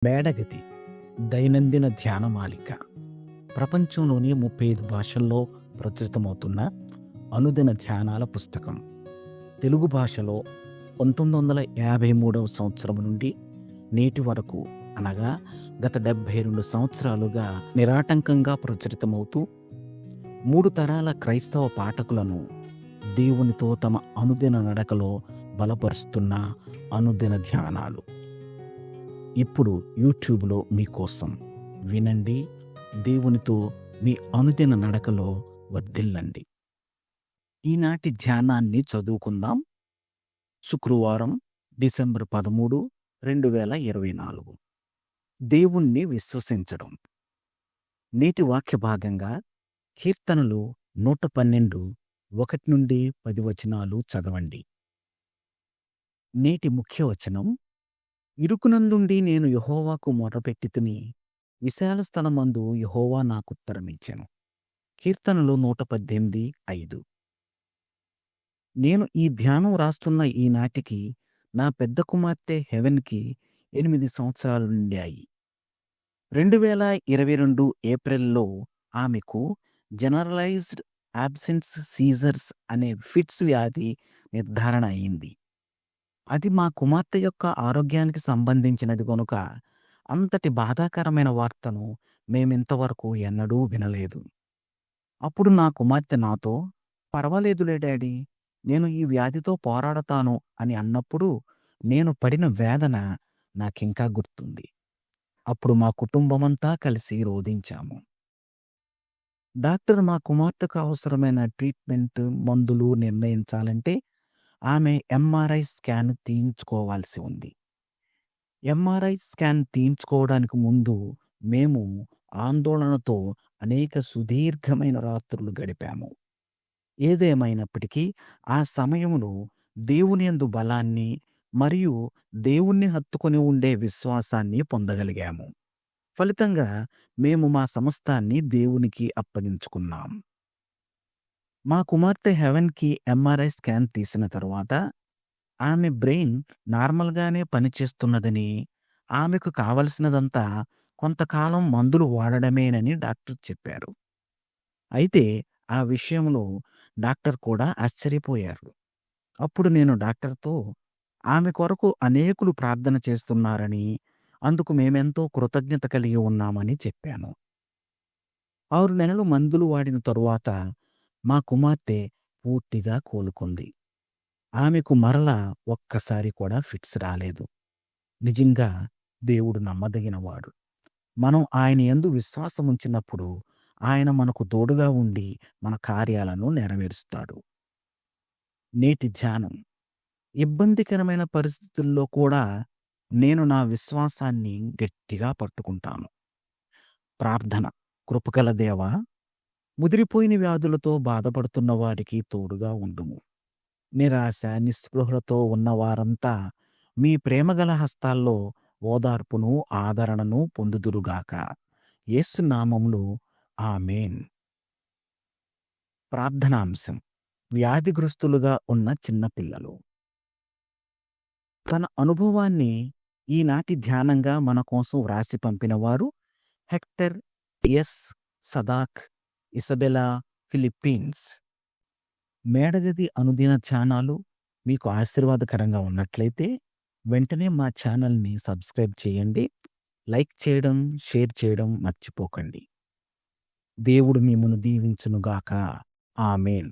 మేడగది దైనందిన ధ్యానమాలిక ప్రపంచంలోని 35 భాషల్లో ప్రచురితమవుతున్న అనుదిన ధ్యానాల పుస్తకం. తెలుగు భాషలో 1953 సంవత్సరం నుండి నేటి వరకు, అనగా గత 72 సంవత్సరాలుగా నిరాటంకంగా ప్రచురితమవుతూ 3 తరాల క్రైస్తవ పాఠకులను దేవునితో తమ అనుదిన నడకలో బలపరుస్తున్న అనుదిన ధ్యానాలు ఇప్పుడు యూట్యూబ్లో మీకోసం. వినండి, దేవునితో మీ అనుదిన నడకలో వర్ధిల్లండి. ఈనాటి ధ్యానాన్ని చదువుకుందాం. శుక్రవారం, డిసెంబర్ 13, 2024. దేవుణ్ణి విశ్వసించడం. నేటి వాక్య భాగంగా కీర్తనలు 112, 1-10 వచనాలు చదవండి. నేటి ముఖ్య వచనం: ఇరుకునందుండి నేను యెహోవాకు మొర్రపెట్టితిని, విశాల స్థలమందు యెహోవా నాకుత్తరమిచ్చెను. కీర్తనలు 118, 5. నేను ఈ ధ్యానం రాస్తున్న ఈనాటికి నా పెద్ద కుమార్తె హెవెన్కి 8 సంవత్సరాలు నిండాయి. 2022 ఏప్రిల్లో ఆమెకు జనరలైజ్డ్ అబ్సెన్స్ సీజర్స్ అనే ఫిట్స్ వ్యాధి నిర్ధారణ అయింది. అది మా కుమార్తె యొక్క ఆరోగ్యానికి సంబంధించినది గనుక అంతటి బాధాకరమైన వార్తను మేమింతవరకు ఎన్నడూ వినలేదు. అప్పుడు నా కుమార్తె నాతో, "పర్వాలేదులే డాడీ, నేను ఈ వ్యాధితో పోరాడతాను" అని అన్నప్పుడు నేను పడిన వేదన నాకింకా గుర్తుంది. అప్పుడు మా కుటుంబమంతా కలిసి రోదించాము. డాక్టర్ మా కుమార్తెకు అవసరమైన ట్రీట్మెంట్, మందులు నిర్ణయించాలంటే ఆమె ఎంఆర్ఐ స్కాన్ తీయించుకోవాల్సి ఉంది. ఎంఆర్ఐ స్కాన్ తీయించుకోవడానికి ముందు మేము ఆందోళనతో అనేక సుదీర్ఘమైన రాత్రులు గడిపాము. ఏదేమైనప్పటికీ ఆ సమయంలో దేవుని యందు బలాన్ని మరియు దేవుణ్ణి హత్తుకొని ఉండే విశ్వాసాన్ని పొందగలిగాము. ఫలితంగా మేము మా సమస్తాన్ని దేవునికి అప్పగించుకున్నాం. మా కుమార్తె హెవెన్కి ఎంఆర్ఐ స్కాన్ తీసిన తరువాత ఆమె బ్రెయిన్ నార్మల్గానే పనిచేస్తున్నదని, ఆమెకు కావలసినదంతా కొంతకాలం మందులు వాడడమేనని డాక్టర్ చెప్పారు. అయితే ఆ విషయంలో డాక్టర్ కూడా ఆశ్చర్యపోయారు. అప్పుడు నేను డాక్టర్తో ఆమె కొరకు అనేకులు ప్రార్థన చేస్తున్నారని, అందుకు మేమెంతో కృతజ్ఞత కలిగి ఉన్నామని చెప్పాను. 6 నెలలు మందులు వాడిన తరువాత మా కుమార్తె పూర్తిగా కోలుకుంది. ఆమెకు మరలా ఒక్కసారి కూడా ఫిట్స్ రాలేదు. నిజంగా దేవుడు నమ్మదగినవాడు. మనం ఆయన యందు విశ్వాసముంచినప్పుడు ఆయన మనకు తోడుగా ఉండి మన కార్యాలను నెరవేరుస్తాడు. నేటి ధ్యానం: ఇబ్బందికరమైన పరిస్థితుల్లో కూడా నేను నా విశ్వాసాన్ని గట్టిగా పట్టుకుంటాను. ప్రార్థన: కృపగల దేవా, ముదిరిపోయిన వ్యాధులతో బాధపడుతున్న వారికి తోడుగా ఉండుము. నిరాశ, నిస్పృహలతో ఉన్నవారంతా మీ ప్రేమగల హస్తాల్లో ఓదార్పును, ఆదరణను పొందుదురుగాక. యేసు నామములో ఆమేన్. ప్రార్థనాంశం: వ్యాధిగ్రస్తులుగా ఉన్న చిన్నపిల్లలు. తన అనుభవాన్ని ఈనాటి ధ్యానంగా మన కోసం వ్రాసి పంపినవారు హెక్టర్ ఎస్. సదాక్, ఇసబెలా, ఫిలిప్పీన్స్. మేడగది అనుదిన ధ్యానాలు మీకు ఆశీర్వాదకరంగా ఉన్నట్లయితే వెంటనే మా ఛానల్ని సబ్స్క్రైబ్ చేయండి. లైక్ చేయడం, షేర్ చేయడం మర్చిపోకండి. దేవుడు మిమ్మును దీవించునుగాక. ఆమేన్.